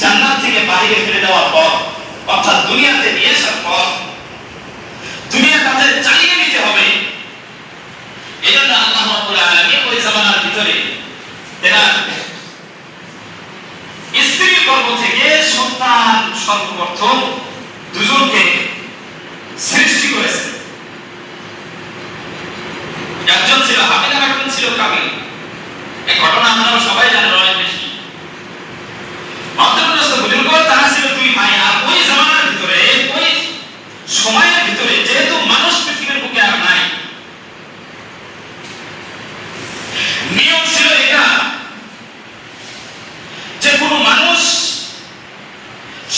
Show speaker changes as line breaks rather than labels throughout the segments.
জান্নাত থেকে বাইরে ফেলে দেওয়ার পথ, অর্থাৎ দুনিয়াতে নিয়ে আসার পথ, দুনিয়া তাদের চালিয়ে নিতে হবে। এজন্য আল্লাহ রাব্বুল আলামিন ওই জামানার ভিতরে এরা স্ত্রীর গর্ভ থেকে সন্তান সর্বপ্রথম দুজনকে সৃষ্টি করেছেন। একজন ছিল হামিল আর একজন ছিল কামিল। এই ঘটনা আপনারা সবাই জানেন, অনেক বেশি। তারা ছিল দুই ভাই। আর ওই জামানার ভিতরে, ওই সময়ের ভিতরে যেহেতু মানুষ পৃথিবীর বুকে আর নাই, নিয়ম ছিল এটা যে কোনো মানুষ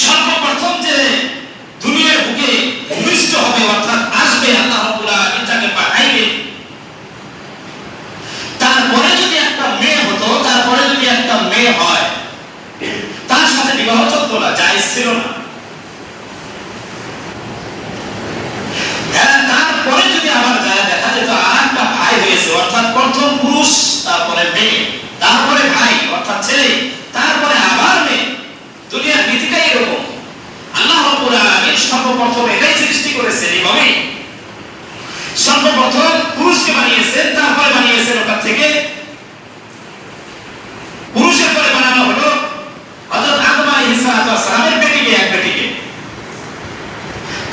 সর্বপ্রথম যে দুনিয়ার বুকে ভূমিষ্ঠ হবে, অর্থাৎ আসবে, আল্লাহ রাব্বুল আলামিন যাকে পাঠাইবে, তারপরে যদি একটা মেয়ে হতো, তারপরে যদি একটা মেয়ে হয়, তার সাথে বিবাহ চলতো না, জায়েজ ছিল না। তারপরে যদি আবার দেখা যেত আর একটা ভাই হয়েছে, অর্থাৎ প্রথম পুরুষ, তারপরে মেয়ে, তারপরে ভাই অর্থাৎ ছেলে, তারপরে আবার মেয়ে। দুনিয়ার নীতিটাই এরকম। আল্লাহ রাব্বুল আলামিন সর্বপ্রথম এটাই সৃষ্টি করেছেন এইভাবে। সর্বপ্রথম পুরুষকে বানিয়েছেন, তারপরে বানিয়েছেন ওটা থেকে পুরুষের পরে বানানো হলো হযরত আদম আলাইহিস সালামের বেটিকে, এক বেটিকে।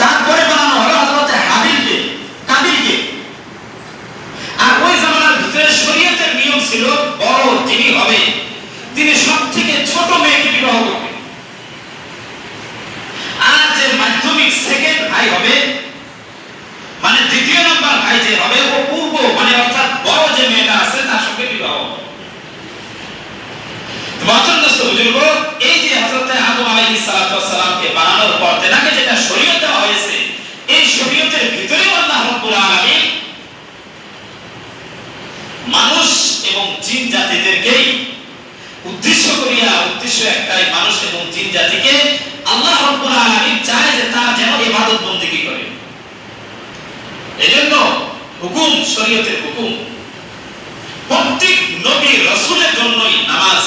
তারপরে বানানো হলো হযরত হাবিলকে, কাবিলকে। আর ওই জামানার ভিতরে শরীয়তের নিয়ম ছিল বড় যিনি হবে তিনি সবথেকে ছোট মেয়েকে বিবাহ করবেন। আর যে মাধ্যমিক সেকেন্ড ভাই হবে, মানে দ্বিতীয় নম্বর ভাই যে হবে, ও পূর্ব মানে অর্থাৎ বড় যে মেয়েটা আছে তার সঙ্গে বিবাহ হবে। এই যে হযরত আদম আলাইহিস সালামকে বানানোর পর তেনাকে যেটা শরীয়ত দেওয়া হয়েছে, এই শরীয়তের ভিতরে আল্লাহ রাব্বুল আলামিন মানুষ এবং জিন জাতিদেরকে উদ্দেশ্য করিয়া, উদ্দেশ্য একটাই, মানুষ এবং জিন জাতিকে আল্লাহ রাব্বুল আলামিন চায় যে তারা যেন ইবাদত বন্দেগী করে। এজন্য হুকুম, শরীয়তের হুকুম, প্রত্যেক নবী রাসূলের জন্যই নামাজ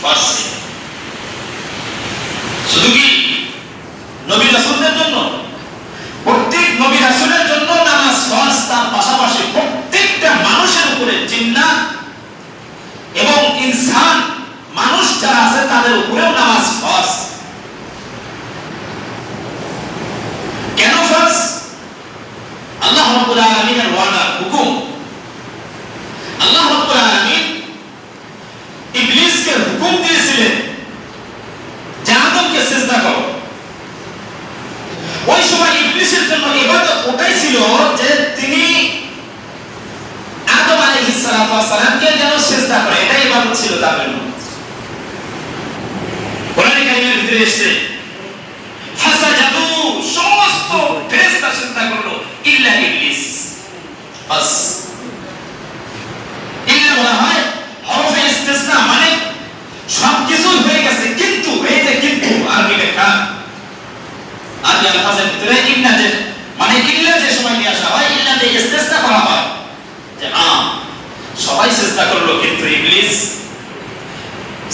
ফরজ। শুধু কি নবী রাসূলদের জন্য? প্রত্যেক নবী রাসূলের জন্য নামাজ ফরজ। তার পাশাপাশি প্রত্যেকটা মানুষের উপরে, জিন্নাত এবং ইনসান, মানুষ যারা আছে তাদের উপরেও নামাজ ফরজ। কেন ফরজ? আল্লাহ রাব্বুল আলামিনের ওয়াদা, হুকুম। আল্লাহ রাব্বুল আলামিন ইবলিসকে হুকুম দিয়েছিলেন যে আদমকে সিজদা করো। ওই সময় ইবলিসের জন্য ইবাদত ওটাই ছিল যে তিনি আদম আলাইহিস সালামকে যেন সিজদা করে, এটাই ইবাদত ছিল তার জন্য। কোরআনে কারীমের ভিতরে এসেছে ফাসাজাদু, সমস্ত ফেরেশতা সিজদা করলো ইল্লা ইবলিস। বাস, ইল্লা বলা হয় হরফে ইস্তিসনা, মানে সবকিছু হয়ে গেছে কিন্তু, এই যে কিন্তু আরবি লেখা, আরবি আলফাজের ভিতরে ইল্লা যে মানে ইল্লা যে সময় নিয়ে আসা হয়, ইল্লা যে ইস্তিসনা করা হয় যে সবাই সিজদা করলো কিন্তু ইবলিস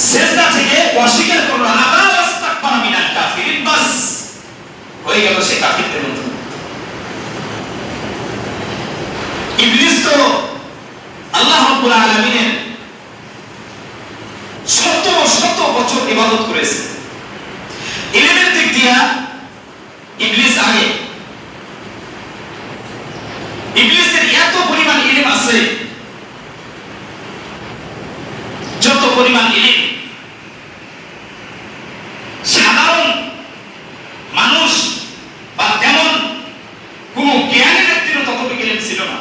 সিজদা থেকে অস্বীকার করলো, আবা ওয়াস্তাকবারা মিনাল কাফিরিন। বাস, হয়ে গেল সে কাফিরদের মধ্যে। ইবলিস তো আল্লাহ রাব্বুল আলামিনের শত শত বছর ইবাদত করেছে। ইলমের দিক দিয়া ইবলিস আগে। ইবলিসের এত পরিমাণ ইলম আছে, যত পরিমাণ ইলম সাধারণ মানুষ বা তেমন কোন জ্ঞানী ব্যক্তিরও ততটুকু ইলম ছিল না।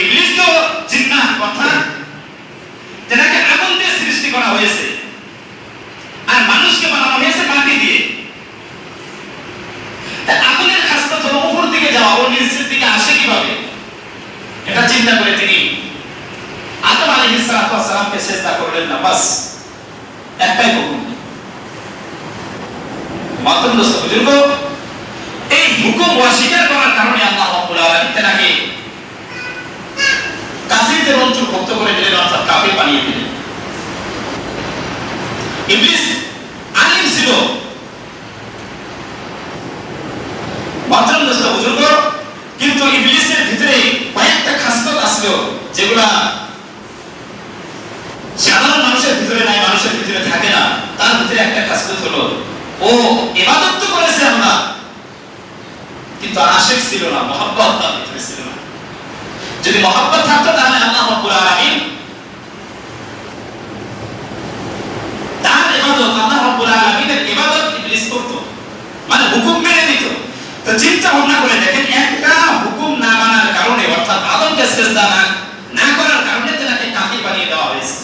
ইবলিস তো জিন্নাত, কথা যেটাকে আগুন দিয়ে সৃষ্টি করা হয়েছে, আর মানুষকে বানানো হয়েছে মাটি দিয়ে। আগুনের খাসলত হলো উপর দিকে যাওয়া, ও নিচের দিকে আসে কিভাবে, এটা চিন্তা করে তিনি আদম আলাইহিস সালামকে সিজদা করলেন না। বাস, একটাই হুকুম। মাত্র বুজুর্গ, এই হুকুম অস্বীকার করার কারণে আল্লাহ রাব্বুল আলামিন তাকে কাফিরদের অন্তর্ভুক্ত করে দিলেন, অর্থাৎ কাফির বানিয়ে দিলেন। ইবলিস আলিম ছিল, মাত্রাম দোস্ত বুজুর্গ, কিন্তু ইবলিসের ভিতরে কয়েকটা খাসলত আসলো যেগুলা সাধারণ মানুষের ভিতরে নাই, মানুষের ভিতরে থাকে না। তার ভিতরে একটা খাসলত হলো ও ইবাদত তো করেছে আল্লাহ, কিন্তু আশিক ছিল না, মহব্বত তার ভিতরে ছিল না। যদি মহব্বত থাকতো তাহলে আল্লাহ রাব্বুল আলামিন তার ইবাদত, আল্লাহ রাব্বুল আলামিনের ইবাদত ইবলিস করত, মানে হুকুম মেনে নিত। তো চিন্তা ভাবনা করে দেখেন, একটা হুকুম না মানার কারণে, অর্থাৎ আদমকে সিজদা না করার কারণে তাকে কাফির বানিয়ে দেওয়া হয়েছে।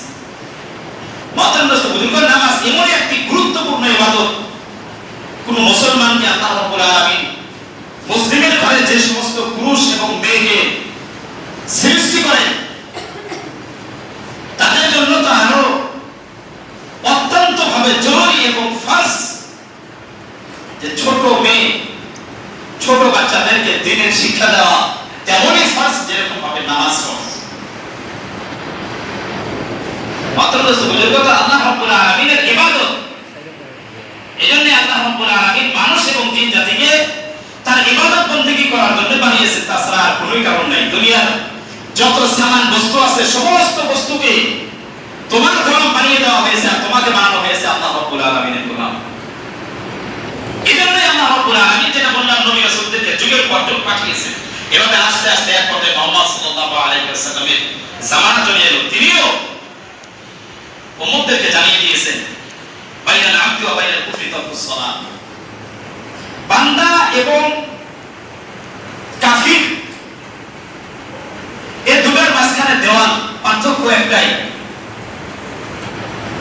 মাত্র বুজুর্গ, নামাজ এমন একটি গুরুত্বপূর্ণ ইবাদত, কোন মুসলমানকে আল্লাহ রাব্বুল আলামিন মুসলিমের ঘরে যে সমস্ত পুরুষ এবং মেয়েকে সৃষ্টি করেন তাদের জন্য তো আরো অত্যন্ত ভাবে জরুরি এবং ফরজ যে ছোট মেয়ে, ছোট বাচ্চাদেরকে দ্বীনের শিক্ষা দেওয়া তেমনই ফরজ যেরকম ভাবে নামাজ ফরজ। মাত্র বুজুর্গ, আল্লাহ রাব্বুল আলামিনের ইবাদত, এজন্য আল্লাহ রাব্বুল আলামিন মানুষ এবং জিন জাতিকে তার ইবাদত বন্দেগী করার জন্য বানিয়েছে, তাছাড়া আর কোনো কারণ নাই। দুনিয়ার যত সামান বস্তু আছে সমস্ত বস্তুকে তোমার গোলাম বানিয়ে দেওয়া হয়েছে, আর তোমাকে বানানো হয়েছে আল্লাহ রাব্বুল আলামিনের গোলাম। এজন্যই আল্লাহ রাব্বুল আলামিন যেটা বললাম, নবী রাসূলদেরকে যুগের পর যুগ পাঠিয়েছেন। এভাবে আস্তে আস্তে এক পর্যায়ে মুহাম্মদ সাল্লাল্লাহু আলাইহি ওয়াসাল্লামের জামানা চলে এলো। তিনিও উম্মতদেরকে জানিয়ে দিয়েছেন, বাইনাল আবদি ওয়া বাইনাল কুফরি তারকুস সালাত, বান্দা এবং কাফির এই দুটোর মাঝখানে দেওয়াল, পার্থক্য একটাই,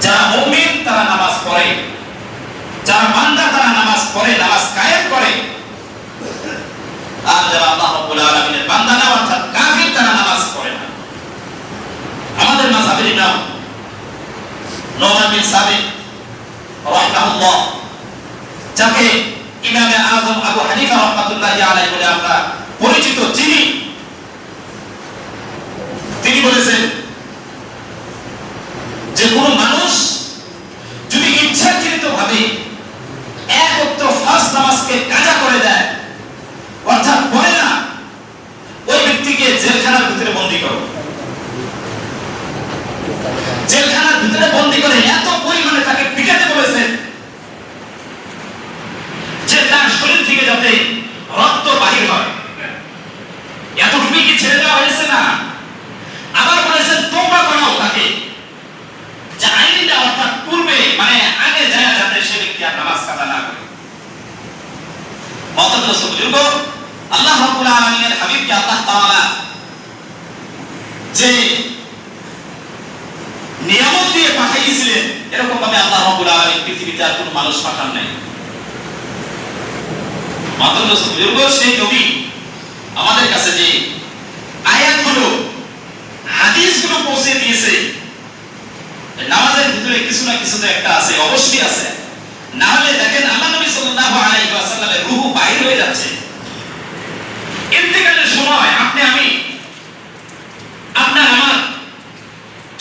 যারা মুমিন তারা নামাজ পড়ে, যারা বান্দা তারা নামাজ পড়ে, নামাজ কায়েম করে, আর যারা আল্লাহ রাব্বুল আলামিনের বান্দা না অর্থাৎ কাফির তারা নামাজ পড়ে না। আমাদের মাযহাবের ইমাম নোমান বিন সাবিত রাহিমাহুল্লাহ, যাকে ইমামে আযম আবু হানিফা রাহমাতুল্লাহি আলাইহি বলে আমরা পরিচিত, তিনি বলেছেন যে কোন মানুষ যদি ইচ্ছাকৃতভাবে এক ওয়াক্ত ফরজ নামাজকে কাজা করে দেয়, অর্থাৎ পড়ে না, ওই ব্যক্তিকে জেলখানার ভিতরে বন্দী করো। জেলখানার ভিতরে বন্দী করে এত পরিমাণে তাকে পিটাতে বলেছেন যে তার শরীর থেকে যাতে রক্ত বাহির হয়, এতটুকুই কি ছেড়ে দেওয়া হয়েছে না? আবার বলেছেন তোমরা বানাও তাকে, যে আইনটা অর্থাৎ পূর্বে মানে আগে যায় যাতে সে ব্যক্তি আর নামাজ কাজা না করে। মহতরম বুজুর্গ, আল্লাহ রাব্বুল আলামিনের হাবিবকে আল্লাহ তাআলা যে নিয়ামত দিয়ে পাঠিয়েছিলেন, এরকম ভাবে আল্লাহ রাব্বুল আলামিন পৃথিবীতে আর কোনো মানুষ পাঠান নাই। মহতরম বুজুর্গ, সেই নবী আমাদের কাছে যে আয়াতগুলো, হাদিসগুলো পৌঁছে দিয়েছে, নামাজের ভিতরে কিছু না কিছু তো একটা আছে, অবশ্যই আছে। না হলে দেখেন আল্লাহ নবী সাল্লাল্লাহু আলাইহি ওয়াসাল্লামের রূহ বাইর হয়ে যাচ্ছে। ইন্তেকালের সময় আপনি আমি, আপনার আমার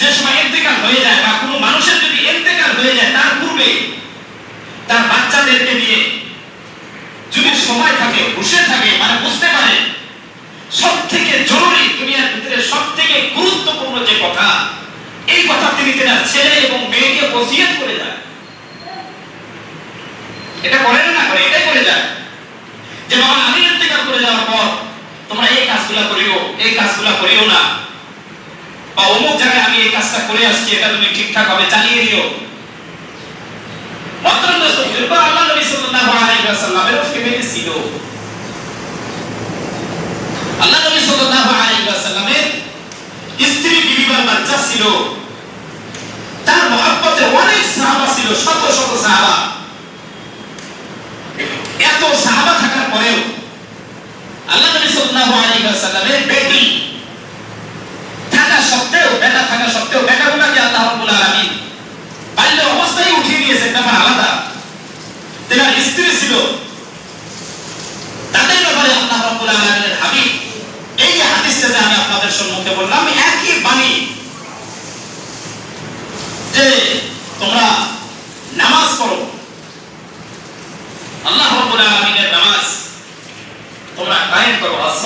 যে সময় ইন্তেকাল হয়ে যায়, বা কোনো মানুষের যদি ইন্তেকাল হয়ে যায়, তার পূর্বে তার বাচ্চাদেরকে নিয়ে যদি সময় থাকে, বসে থাকে, মানে বুঝতে পারে সবথেকে জরুরি, দুনিয়ার ভিতরে সবথেকে গুরুত্বপূর্ণ যে কথা, এই কথা তিনি তার ছেলে এবং মেয়েকে ওসিয়ত করে যায়। এটা করে না করে, এটাই করে যায় যে বাবা আমি ইন্তেকাল করে যাওয়ার পর তোমরা এই কাজগুলো করিও, এই কাজগুলো করিও না, বা অমুক জায়গায় আমি এই কাজটা করে আসছি, এটা তুমি ঠিকঠাক ভাবে চালিয়ে দিও। মহতরম দোস্ত, আল্লাহ নবী সাল্লাল্লাহু আলাইহি ওয়াসাল্লামের ফ্যামিলি ছিল, আল্লাহ নবী সাল্লাল্লাহু আলাইহি ওয়াসাল্লামের স্ত্রী বিবিবার বাচ্চা ছিল, তার মহব্বতে অনেক সাহাবা ছিল, শত শত সাহাবা। এত সাহাবা থাকার পরেও আল্লাহ নবী সাল্লাল্লাহু আলাইহি ওয়াসাল্লামের বেটি থাকা সত্ত্বেও, বেটা থাকা সত্ত্বেও, বেটাগুলোকে আল্লাহ রাব্বুল আলামিন বাল্য অবস্থায় উঠিয়ে দিয়েছেন, ব্যাপার আলাদা। তার স্ত্রী ছিল, তাদের ব্যাপারে আল্লাহ রাব্বুল আলামিনের হাবিব এই যে হাদিসটা যে আমি আপনাদের সম্মুখে বললাম, একই বাণী যে তোমরা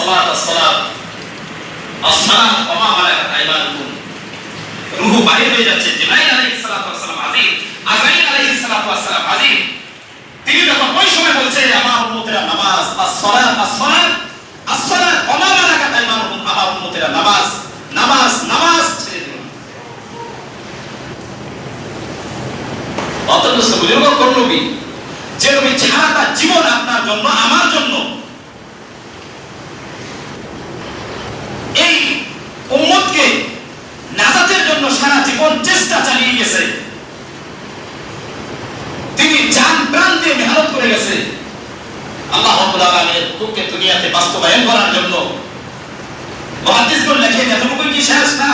আসসালাত আসসালাত আসসালাত ওয়া মা মালাকাত আইমানুকুম। রূহ বাইরে হয়ে যাচ্ছে। জিবরাইল আলাইহিস সালাতু ওয়াস সালাম হাজির, আজরাইল আলাইহিস সালাতু ওয়াস সালাম হাজির। তিনি যখন ওই সময় বলছে আমার উম্মতেরা নামাজ, আসসালাত আসসালাত আসসালাত ওয়া মা মালাকাত আইমানুকুম, আমার উম্মতেরা নামাজ নামাজ নামাজ ছেড়ে দিল। অতএব বুজুর্গ কোন নবী, যে নবী সারাটা জীবন আপনার জন্য আমার জন্য এই উম্মতকে নাজাতের জন্য সারা জীবন চেষ্টা চালিয়ে গেছে, তিনি জান প্রাণ দিয়ে মেহনত করে গেছে আল্লাহ রাব্বুল আলামিনের হুকুমকে দুনিয়াতে বাস্তবায়ন করার জন্য। মুহাদ্দিসগণ লেখেন এতটুকুই কি শেষ না?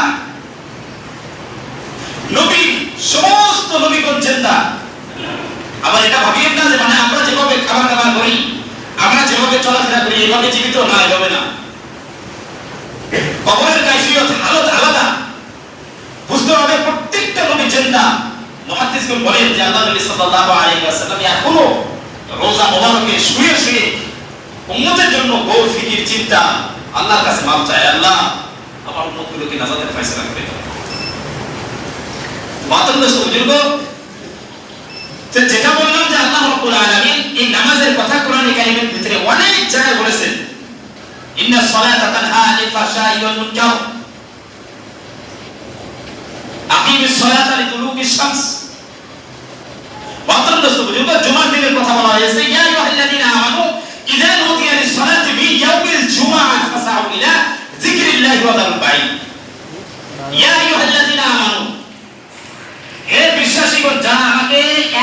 নবী, সমস্ত নবীগণ জিন্দা। আবার এটা ভাবিয়েন না যে মানে আমরা যেভাবে খাবার দাবার করি, আমরা যেভাবে চলাফেরা করি এইভাবে জীবিত না, এভাবে না। কবরের কাইফিয়ত হালত আলাদা, বুঝতে হবে প্রত্যেকটা নবী জিন্দা। মুহাদ্দিসগণ বলেন যে আল্লাহ নবী সাল্লাল্লাহু আলাইহি ওয়াসাল্লাম এখনো রোজা মোবারকে শুয়ে শুয়ে উম্মতের জন্য গৌর ফিকির চিন্তা, আল্লাহর কাছে মাপ চায়, আল্লাহ আমার উম্মতগুলোকে নাজাতের ফয়সালা করে দাও। বুজুর্গ, যেটা বললাম যে আল্লাহ রাব্বুল আলামিন এই নামাজের কথা কোরআনে কারীমের ভিতরে অনেক জায়গায় বলেছেন। ইন্নাস সালাতা তানহা আনিল ফাহশাই ওয়াল মুনকার, আকিমিস সালাতা লিদুলুকিশ শামস। বুজুর্গ, জুমার দিনের কথা বলা হয়েছে, ইয়া আইয়ুহাল্লাযীনা আমানু ইযা নুদিয়া লিস-সালাতি মিন ইয়াউমিল জুমআহ ফাসআউ ইলা যিকরিল্লাহি ওয়া যারুল বাই'আ। ইয়া আইয়ুহাল্লাযীনা আমানু, হে বিশ্বাসীগণ, যারা আমাকে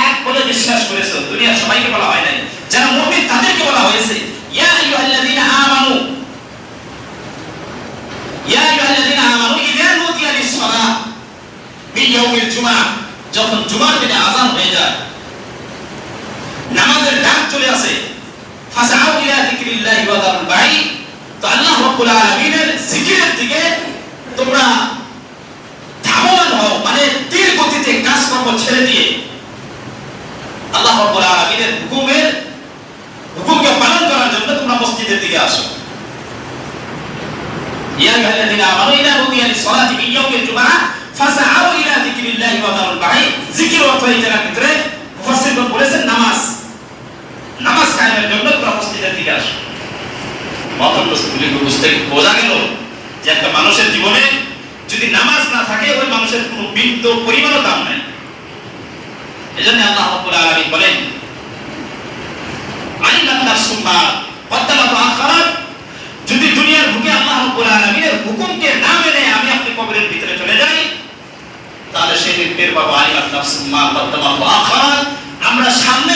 এক বলে বিশ্বাস করেছো, দুনিয়ার সবাইকে বলা হয় নাই, যারা মুমিন তাদেরকে বলা হয়েছে ইয়া আইয়ুহাল্লাযীনা আমানু, ইয়া আইয়ুহাল্লাযীনা আমানু ইযা নুদিয়া লিস-সালাহ মিন ইয়াউমিল জুমআহ, যখন জুমার দিনে আযান হয়ে যায়, নামাজের ডাক চলে আসে, ফাসআউ ইলা যিকরিল্লাহি ওয়া যারুল বাই', তো আল্লাহ রাব্বুল আলামিনের জিকিরের দিকে তোমরা ধাবমান হও, মানে তীর গতিতে কাজকর্ম ছেড়ে দিয়ে আল্লাহ রাব্বুল আলামিনের হুকুমকে পালন করার জন্য তোমরা মসজিদের দিকে আসো। ইয়া আইয়ুহাল্লাযীনা আমানু ইযা নুদিয়া লিস-সালাতি মিন ইয়াউমিল জুমআহ ফাসআউ ইলা যিকরিল্লাহি ওয়া যারুল বাই'। জিকির অর্থ এই জায়গার ভিতরে মুফাসসিরগণ বলেছেন নামাজ, নামাজ কায়েমের জন্য তোমরা মসজিদের দিকে আসো। বুঝতে বোঝা গেল যে একটা মানুষের জীবনে যদি নামাজ না থাকে, ওই মানুষের কোনো বিন্দু পরিমাণও দাম নাই। এজন্য আল্লাহ রাব্বুল আলামিন বলেন, আলিমাত নাফসুম মা কদ্দামাত ওয়া আখারাত, যদি দুনিয়ার বুকে আল্লাহ রাব্বুল আলামিনের হুকুমকে না মেনে আমি আপনি কবরের ভিতরে চলে যাই, তাহলে সেদিন টের পাবো আলিমাত নাফসুম মা কদ্দামাত ওয়া আখারাত, আমরা সামনে